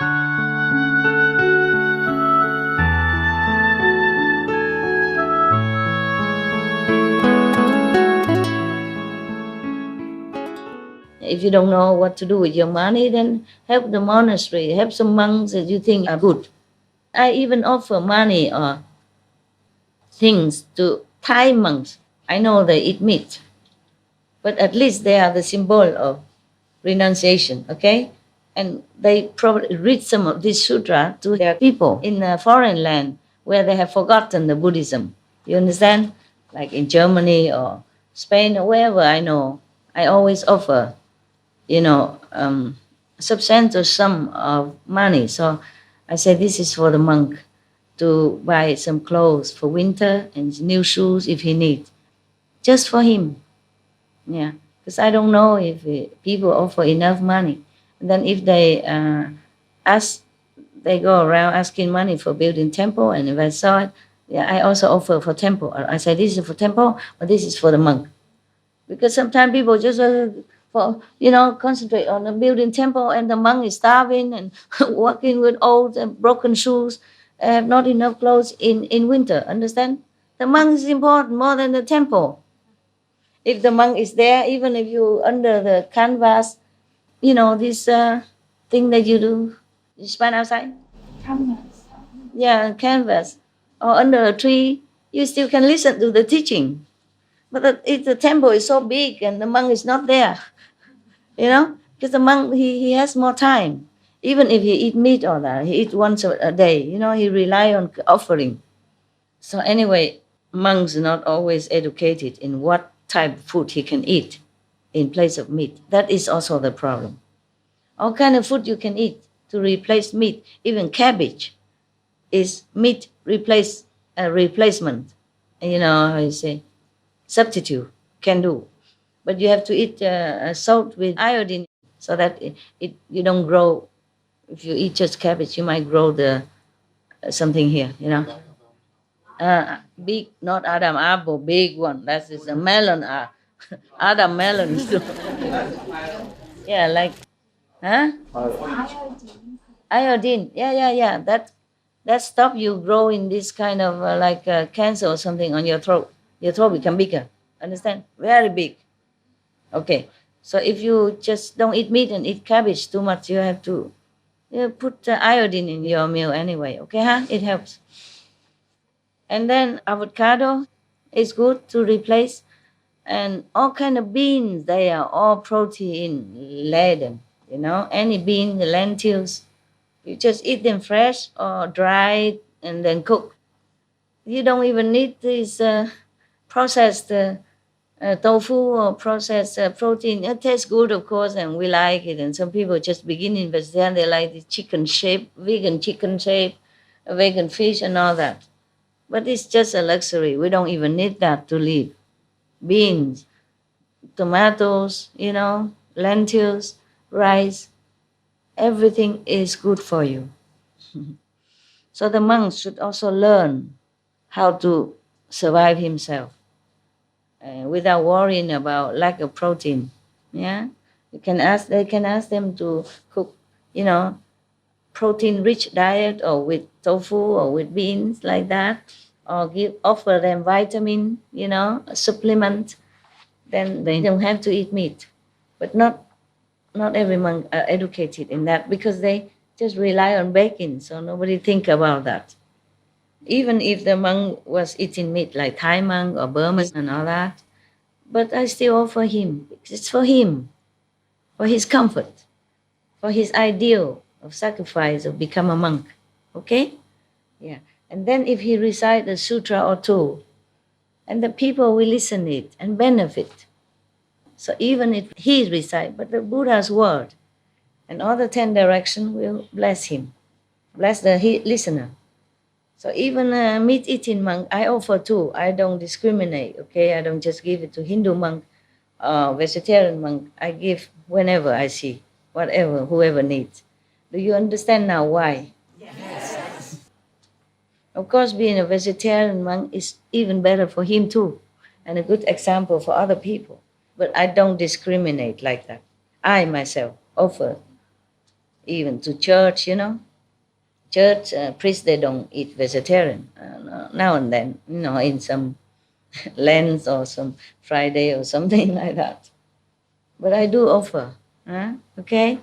If you don't know what to do with your money, then help the monastery, help some monks that you think are good. I even offer money or things to Thai monks. I know they eat meat, but at least they are the symbol of renunciation, okay? And they probably read some of this sutra to their people in a foreign land where they have forgotten the Buddhism. You understand? Like in Germany or Spain or wherever I know, I always offer, substantial sum of money. So I say this is for the monk to buy some clothes for winter and new shoes if he needs, just for him. Yeah, because I don't know if people offer enough money. And then if they they go around asking money for building temple, and if I saw it, yeah, I also offer for temple. I say this is for temple, or this is for the monk, because sometimes people just concentrate on the building temple, and the monk is starving and walking with old and broken shoes, have not enough clothes in winter. Understand? The monk is important more than the temple. If the monk is there, even if you under the canvas, this thing that you do, you spend outside? Canvas. Yeah, canvas. Or under a tree, you still can listen to the teaching. But if the temple is so big and the monk is not there, because the monk, he has more time. Even if he eat meat or that, he eat once a day, he rely on offering. So anyway, monks are not always educated in what type of food he can eat in place of meat. That is also the problem. All kind of food you can eat to replace meat. Even cabbage is meat replacement. How you say? Substitute can do. But you have to eat salt with iodine so that you don't grow. If you eat just cabbage, you might grow the something here, big, not Adam apple, big one. That is a melon. Adam melon. Yeah, like, huh? Iodine. Yeah. That stop you grow in this kind of cancer or something on your throat. Your throat become bigger. Understand? Very big. Okay. So if you just don't eat meat and eat cabbage too much, you have to put iodine in your meal anyway. Okay, huh? It helps. And then avocado is good to replace. And all kind of beans, they are all protein laden. Any bean, the lentils, you just eat them fresh or dried and then cook. You don't even need this processed tofu or processed protein. It tastes good, of course, and we like it. And some people just beginning vegetarian, they like the chicken shape, vegan chicken shape, vegan fish and all that. But it's just a luxury. We don't even need that to live. Beans, tomatoes, lentils, rice, everything is good for you. So the monk should also learn how to survive himself without worrying about lack of protein. Yeah, they can ask them to cook, protein-rich diet or with tofu or with beans like that, or offer them vitamin, a supplement. Then they don't have to eat meat. But not every monk are educated in that because they just rely on baking, so nobody think about that. Even if the monk was eating meat like Thai monk or Burmese and all that, but I still offer him. It's for him, for his comfort, for his ideal of sacrifice of become a monk. Okay? Yeah. And then if he recite a sutra or two, and the people will listen it and benefit. So even if he recite, but the Buddha's word and all the 10 directions will bless him, bless the listener. So even a meat-eating monk, I offer too. I don't discriminate, okay? I don't just give it to Hindu monk, vegetarian monk. I give whenever I see, whatever, whoever needs. Do you understand now why? Yes. Of course, being a vegetarian monk is even better for him too, and a good example for other people. But I don't discriminate like that. I myself offer, even to church, Church priests, they don't eat vegetarian. Now and then, in some Lent or some Friday or something like that. But I do offer, okay?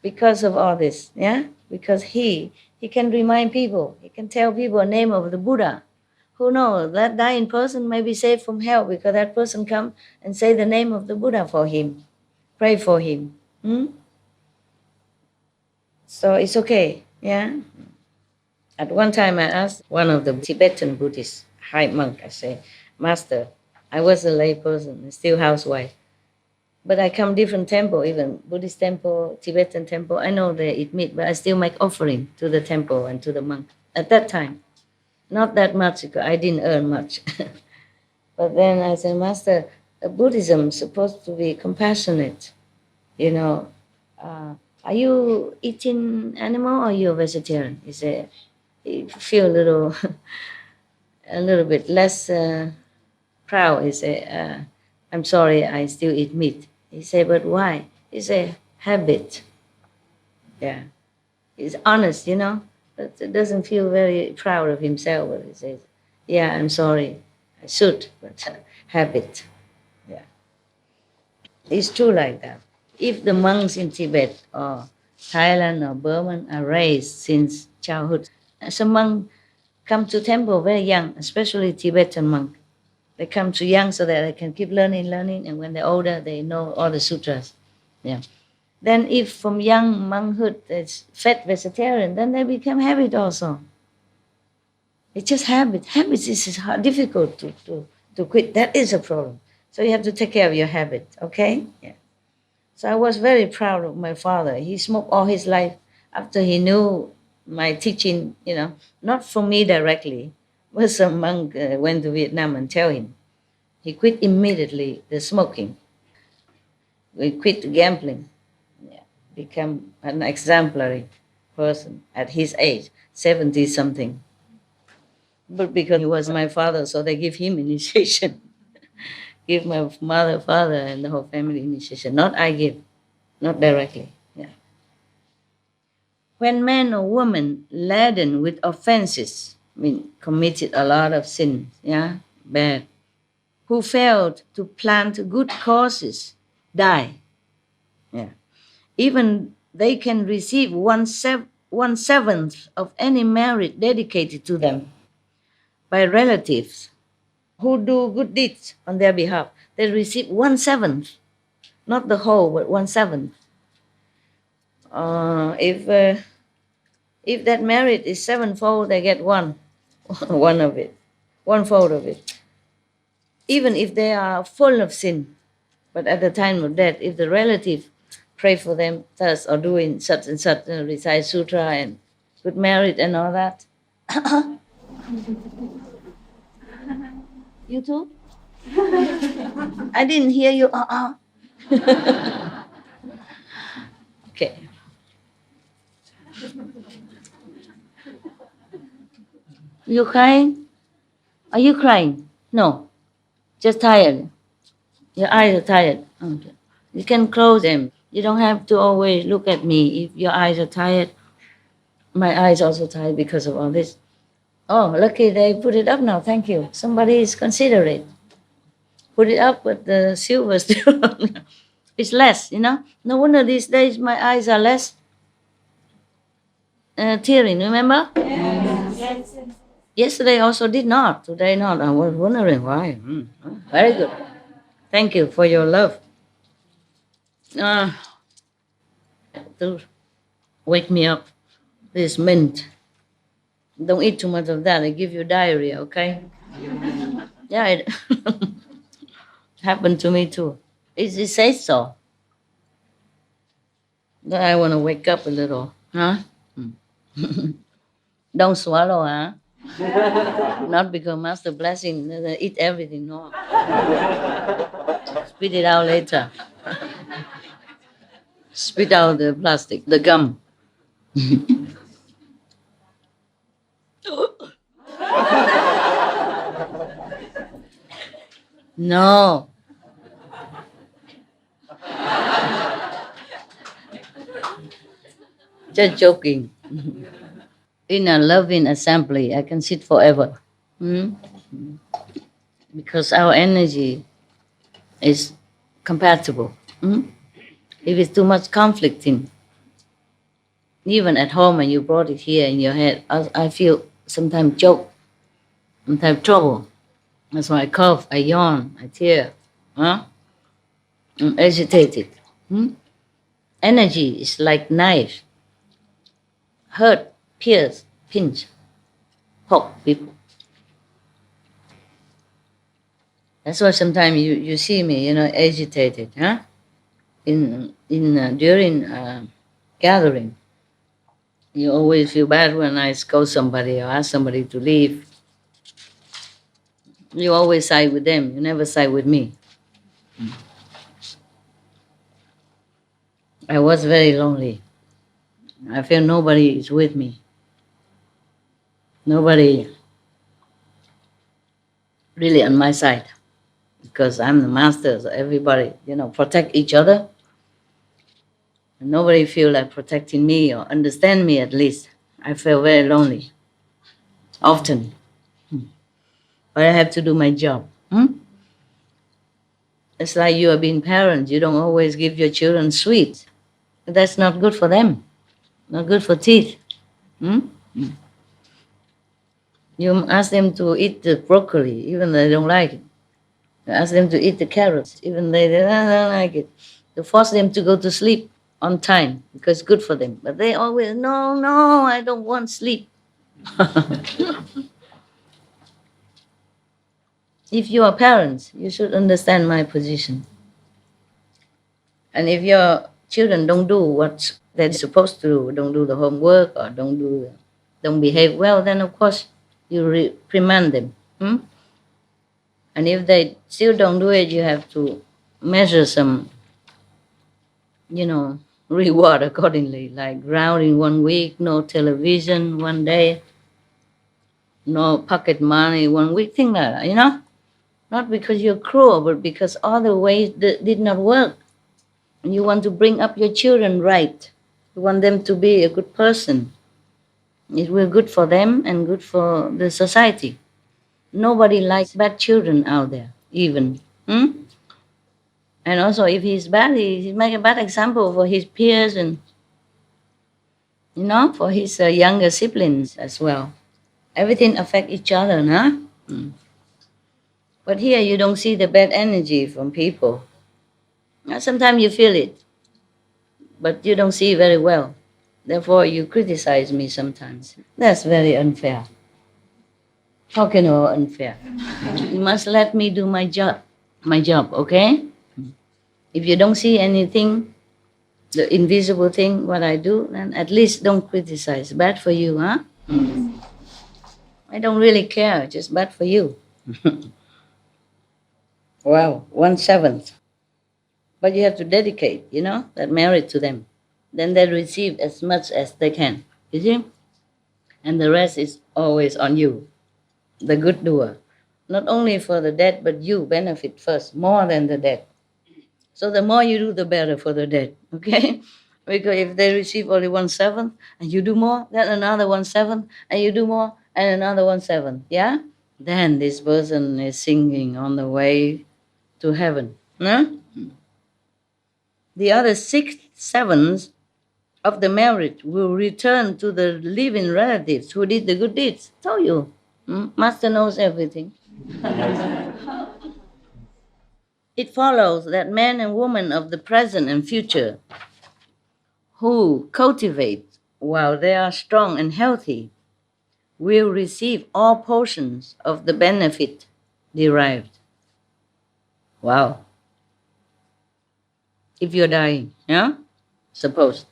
Because of all this, yeah? Because he can remind people, he can tell people the name of the Buddha. Who knows, that dying person may be saved from hell because that person come and say the name of the Buddha for him, pray for him. So it's okay, yeah? At one time I asked one of the Tibetan Buddhist high monk, I say, Master, I was a lay person, still housewife. But I come different temple, even Buddhist temple, Tibetan temple. I know they eat meat, but I still make offering to the temple and to the monk. At that time, not that much because I didn't earn much. But then I said, Master, Buddhism is supposed to be compassionate. Are you eating animal or are you a vegetarian? He said, you feel a little bit less proud. He said, I'm sorry, I still eat meat. He said, but why? He said, habit. Yeah. He's honest, but he doesn't feel very proud of himself. But he says, yeah, I'm sorry, I should, but habit. Yeah. It's true like that. If the monks in Tibet or Thailand or Burma are raised since childhood, some monks come to temple very young, especially Tibetan monk. They come too young so that they can keep learning, and when they're older, they know all the sutras. Yeah. Then if from young monkhood it's fed vegetarian, then they become habit also. It's just habit. Habits is hard, difficult to quit. That is a problem. So you have to take care of your habit, okay? Yeah. So I was very proud of my father. He smoked all his life after he knew my teaching, not from me directly, but some monk went to Vietnam and tell him. He quit immediately the smoking. We quit gambling. Yeah. Become an exemplary person at his age, 70 something. But because he was my father, so they give him initiation. Give my mother, father, and the whole family initiation. Not I give, not directly. Yeah. When man or woman laden with offenses, committed a lot of sins, bad, who failed to plant good causes, die. Yeah. Even they can receive one seventh of any merit dedicated to them by relatives who do good deeds on their behalf. They receive 1/7, not the whole, but 1/7. If that merit is sevenfold, they get one of it, 1/4 of it. Even if they are full of sin, but at the time of death, if the relative pray for them thus or doing such and such, recite sutra and good merit and all that. You too? I didn't hear you. Okay. You crying? Are you crying? No. Just tired. Your eyes are tired. Okay. You can close them. You don't have to always look at me. If your eyes are tired, my eyes also tired because of all this. Oh, lucky they put it up now. Thank you. Somebody is considerate. Put it up, but the silver still it's less, No wonder these days my eyes are less tearing, remember? Yes. Yesterday also did not. Today not. I was wondering why. Very good. Thank you for your love. To wake me up. This mint. Don't eat too much of that. It give you diarrhea, okay? Yeah, it happened to me too. It says so. That I want to wake up a little, huh? Don't swallow, huh? Not because Master blessing, eat everything, no. Spit it out later. Spit out the plastic, the gum. No. Just joking. In a loving assembly, I can sit forever. Hmm? Because our energy is compatible. Hmm? If it's too much conflicting, even at home when you brought it here in your head, I feel sometimes choke, sometimes trouble. That's why I cough, I yawn, I tear. Huh? I'm agitated. Hmm? Energy is like knife. Hurt, pierce, pinch, poke people. That's why sometimes you see me, agitated, huh? During gathering, you always feel bad when I scold somebody or ask somebody to leave. You always side with them. You never side with me. I was very lonely. I feel nobody is with me. Nobody really on my side because I'm the master. So everybody, protect each other. And nobody feel like protecting me or understand me at least. I feel very lonely. Often. But I have to do my job. It's like you are being parents. You don't always give your children sweets. That's not good for them. Not good for teeth. You ask them to eat the broccoli, even though they don't like it. You ask them to eat the carrots, even though they don't like it. You force them to go to sleep on time because it's good for them. But they always, no, I don't want sleep. If you are parents, you should understand my position. And if your children don't do what they're supposed to do, don't do the homework or don't behave well, then of course you reprimand them. And if they still don't do it, you have to measure some, reward accordingly, like grounding 1 week, no television 1 day, no pocket money 1 week, thing like that, Not because you're cruel, but because other ways did not work. And you want to bring up your children right. You want them to be a good person. It will be good for them and good for the society. Nobody likes bad children out there, even. And also, if he's bad, he make a bad example for his peers and, for his younger siblings as well. Everything affect each other, huh? But here you don't see the bad energy from people. Sometimes you feel it, but you don't see it very well. Therefore, you criticize me sometimes. That's very unfair. How can you unfair? You must let me do my job, okay? If you don't see anything, the invisible thing, what I do, then at least don't criticize. Bad for you, huh? I don't really care, just bad for you. Wow, 1/7. But you have to dedicate, that merit to them. Then they receive as much as they can, you see? And the rest is always on you, the good doer. Not only for the dead, but you benefit first, more than the dead. So the more you do, the better for the dead, okay? Because if they receive only 1/7, and you do more, then another 1/7, and you do more, and another 1/7, yeah? Then this person is singing on the way to heaven. Huh? The other 6/7 of the merit will return to the living relatives who did the good deeds. Told you. Master knows everything. It follows that men and women of the present and future who cultivate while they are strong and healthy will receive all portions of the benefit derived. Wow. If you're dying, yeah? Suppose.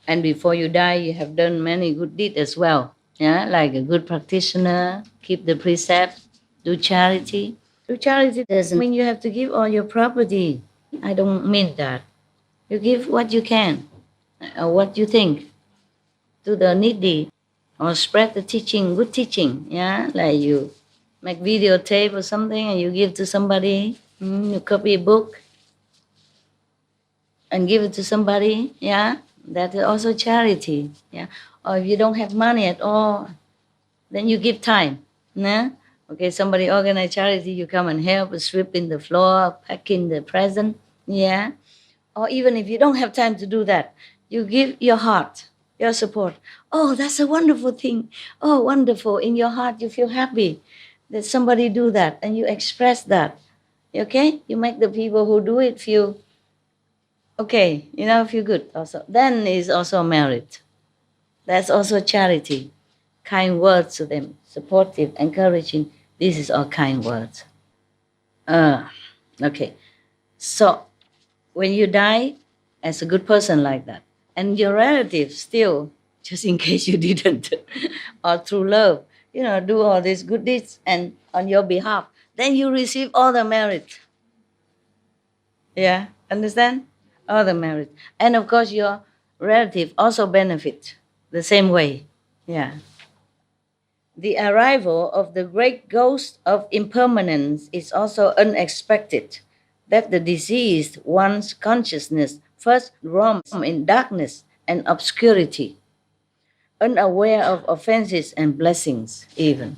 And before you die, you have done many good deeds as well. Yeah, like a good practitioner, keep the precept, do charity. Do charity doesn't mean you have to give all your property. I don't mean that. You give what you can, or what you think, to the needy, or spread the teaching, good teaching. Yeah, like you make videotape or something and you give to somebody. You copy a book and give it to somebody. Yeah, That is also charity. Yeah. Or if you don't have money at all, then you give time. Nah? Okay, somebody organize charity, you come and help, sweeping the floor, packing the present. Yeah. Or even if you don't have time to do that, you give your heart, your support. Oh, that's a wonderful thing. Oh, wonderful. In your heart, you feel happy that somebody do that and you express that. Okay? You make the people who do it feel okay, feel good also. Then is also merit. That's also charity. Kind words to them, supportive, encouraging. This is all kind words. Okay. So when you die as a good person like that, and your relatives still, just in case you didn't, or through love, do all these good deeds and on your behalf, then you receive all the merit. Yeah, understand? All the merit. And of course, your relative also benefit the same way. Yeah. The arrival of the great ghost of impermanence is also unexpected, that the deceased one's consciousness first roams in darkness and obscurity, unaware of offenses and blessings even.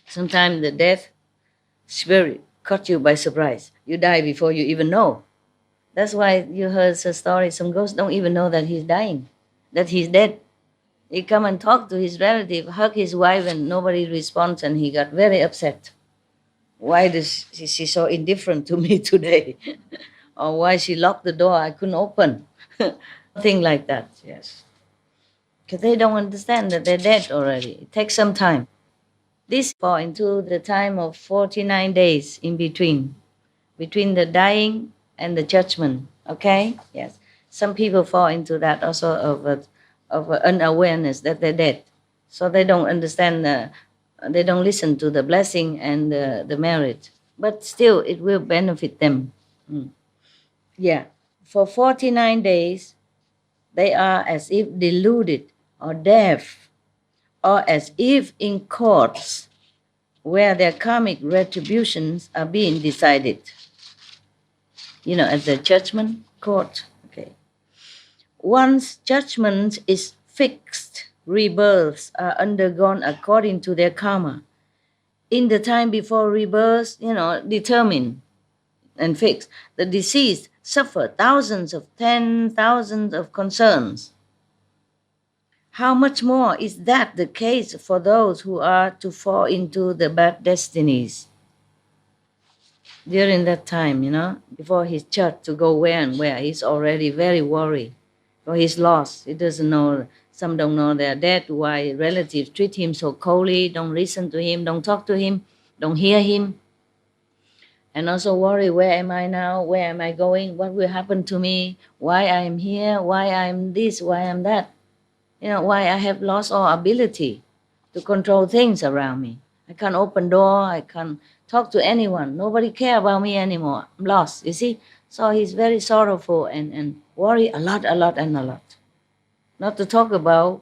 Sometimes the death spirit caught you by surprise. You die before you even know. That's why you heard a story, some ghosts don't even know that he's dying, that he's dead. He come and talk to his relative, hug his wife, and nobody responds, and he got very upset. Why is she so indifferent to me today? Or why she locked the door, I couldn't open. Thing like that, yes. Because they don't understand that they're dead already. It takes some time. This fall into the time of 49 days in between the dying and the judgment, okay? Yes. Some people fall into that also of unawareness that they're dead. So they don't understand, they don't listen to the blessing and the merit. But still, it will benefit them. Yeah. For 49 days, they are as if deluded or deaf, or as if in courts where their karmic retributions are being decided. At the judgment court. Okay. Once judgment is fixed, rebirths are undergone according to their karma. In the time before rebirth, determined and fixed, the deceased suffer thousands of 10,000s of concerns. How much more is that the case for those who are to fall into the bad destinies? During that time, before he's judged to go where and where, he's already very worried. Or he's lost. He doesn't know. Some don't know they're dead. Why relatives treat him so coldly, don't listen to him, don't talk to him, don't hear him. And also worry, where am I now? Where am I going? What will happen to me? Why I am here? Why I'm this? Why I'm that? Why I have lost all ability to control things around me. I can't open door. I can't talk to anyone. Nobody care about me anymore. I'm lost, you see? So he's very sorrowful and worry a lot. Not to talk about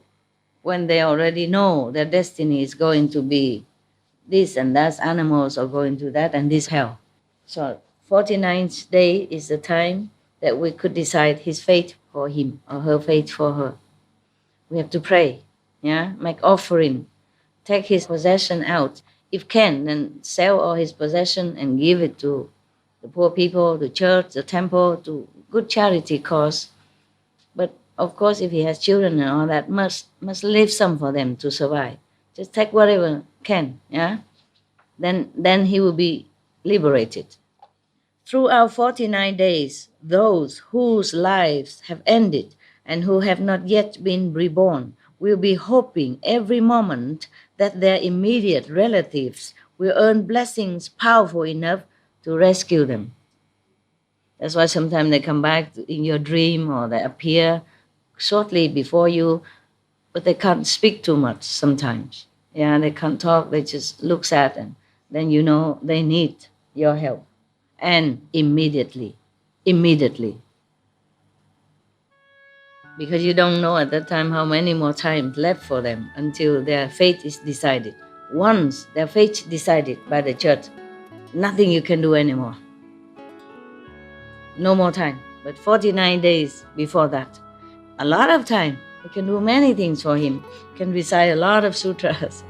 when they already know their destiny is going to be this and that, animals are going to that and this hell. So 49th day is the time that we could decide his fate for him or her fate for her. We have to pray, make offering, take his possession out. If can, then sell all his possession and give it to the poor people, the church, the temple, to good charity cause. But of course, if he has children and all that, must leave some for them to survive. Just take whatever can, Then he will be liberated. Throughout 49 days, those whose lives have ended and who have not yet been reborn will be hoping every moment that their immediate relatives will earn blessings powerful enough to rescue them. That's why sometimes they come back in your dream or they appear shortly before you, but they can't speak too much sometimes. They can't talk, they just look sad, and then they need your help. And immediately. Because you don't know at that time how many more times left for them until their fate is decided. Once their fate decided by the church, nothing you can do anymore. No more time. but 49 days before that. A lot of time. You can do many things for him. You can recite a lot of sutras.